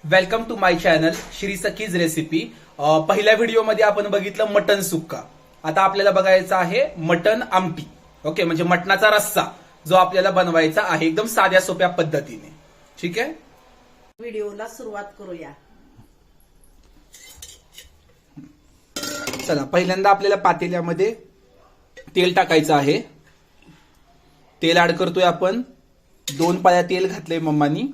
Welcome to my channel Shri Sakhi's recipe. पहिल्या व्हिडिओमध्ये आपण बघितलं मटन सुक्का। आता आपल्याला बघायचं आहे मटन आमटी। ओके, म्हणजे मटणाचा रस्सा जो आपल्याला बनवायचा आहे एकदम साध्या सोप्या पद्धतीने। ठीक आहे, व्हिडिओला सुरुवात करूया। चला, पहिल्यांदा आपल्याला पातेल्यामध्ये तेल टाकायचं आहे। तेल ऍड करतोय आपण। 2 पाया तेल घातलंय मम्मानी।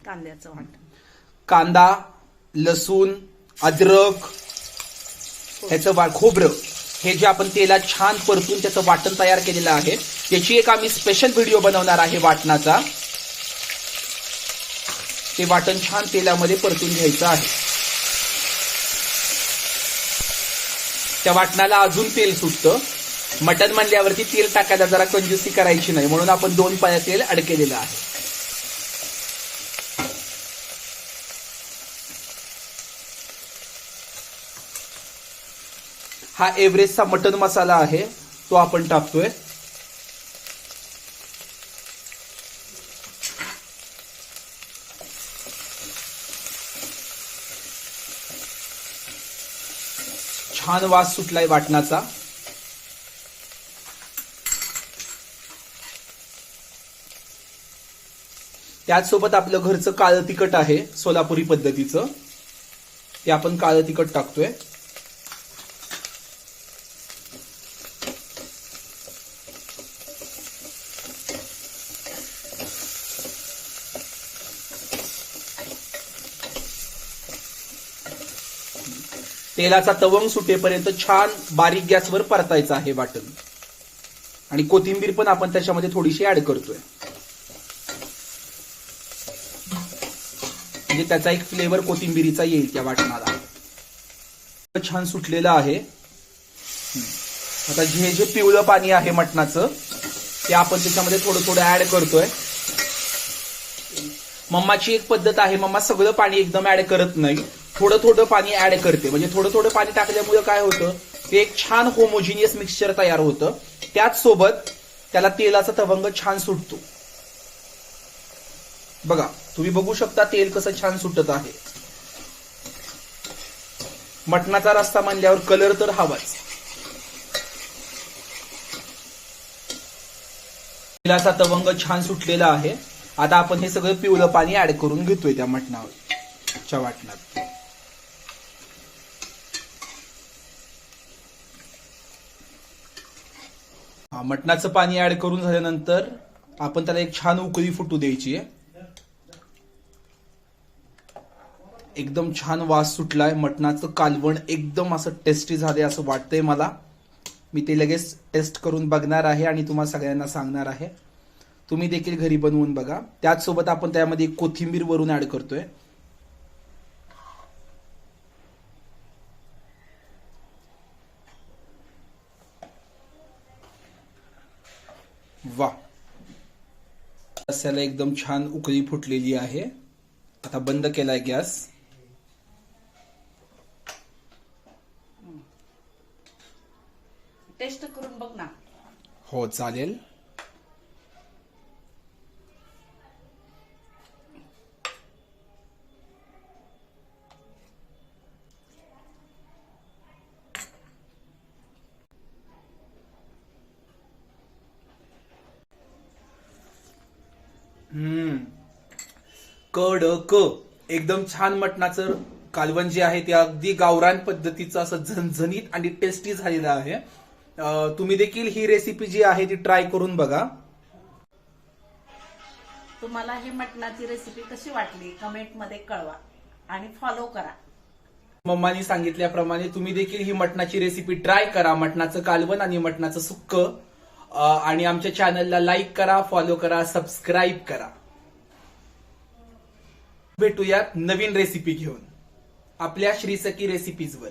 कांद्याचं वाटण, कांदा, लसूण, अद्रक, ह्याचं खोबरं हे जे आपण तेलात छान परतून त्याचं वाटण तयार केलेलं आहे, त्याची एक आम्ही स्पेशल व्हिडिओ बनवणार आहे वाटणाचा। ते वाटण छान तेलामध्ये परतून घ्यायचं आहे। त्या वाटणाला अजून तेल सुटतं। मटण म्हणल्यावरती तेल टाकायला जरा कंजूसी करायची नाही, म्हणून आपण 2 पाया तेल ऍड केलेलं आहे। हा एव्हरेस्टचा मटन मसाला आहे, तो आपण टाकतोय। छान वास सुटलाय वाटणाचा। त्याचसोबत आपलं घरचं काळं तिखट आहे सोलापुरी पद्धतीचं, ते आपण काळं तिखट टाकतोय। तेलाचा तवंग सुटेपर्यंत छान बारीक गॅसवर परतायचं आहे वाटण। आणि कोथिंबीर पण आपण त्याच्यामध्ये थोडीशी ऍड करतोय, म्हणजे त्याचा एक फ्लेवर कोथिंबीरीचा येईल त्या वाटणाला। छान सुटलेलं आहे। आता जे पिवळं पाणी आहे मटणाचं, ते आपण त्याच्यामध्ये थोडं थोडं ऍड करतोय। मम्माची एक पद्धत आहे, मम्मा सगळं पाणी एकदम ऍड करत नाही, थोडं थोडं पाणी ऍड करते। म्हणजे थोडं थोडं पाणी टाकल्यामुळे काय होतं, ते एक छान होमोजिनियस मिक्सचर तयार होतं। त्याच सोबत त्याला तेलाचा तवंग छान सुटतो। बघा, तुम्ही बघू शकता तेल कसं छान सुटत आहे। मटणाचा रस्सा म्हणल्यावर कलर तर हवाच। तेलाचा तवंग छान सुटलेला आहे। आता आपण हे सगळं पिवळं पाणी ऍड करून घेतोय त्या मटणाच्या वाटणात। मटणाचं पाणी ऍड करून झाल्यानंतर आपण त्याला एक छान उकळी फुटू द्यायची आहे। एकदम छान वास सुटलाय मटणाचं कालवण, एकदम असं टेस्टी झालंय असं वाटतंय मला। मी ते लगेच टेस्ट करून बघणार आहे आणि तुम्हाला सगळ्यांना सांगणार आहे। तुम्ही देखील घरी बनवून बघा। त्याचसोबत आपण त्यामध्ये कोथिंबीर वरून ऍड करतोय। वा, रस्स्याला एकदम छान उकळी फुटलेली आहे। आता बंद केलाय गॅस। टेस्ट करून बघ ना। हो, चालेल। कडक एकदम छान मटणाचं कालवण जे आहे ते अगदी गावरान पद्धतीचं असं झणझणीत आणि टेस्टी झालेलं आहे। तुम्ही देखील ही रेसिपी जी आहे ती ट्राय करून बघा। तुम्हाला ही मटणाची रेसिपी कशी वाटली कमेंट मध्ये कळवा आणि फॉलो करा। मम्मानी सांगितल्याप्रमाणे तुम्ही देखील ही मटणाची रेसिपी ट्राय करा, मटणाचं कालवण आणि मटणाचं सुक्कं। आणि आमच्या चॅनलला लाईक करा, फॉलो करा, सबस्क्राईब करा। भेटूयात नवीन रेसिपी घेऊन आपल्या श्री सखी रेसिपीजवर।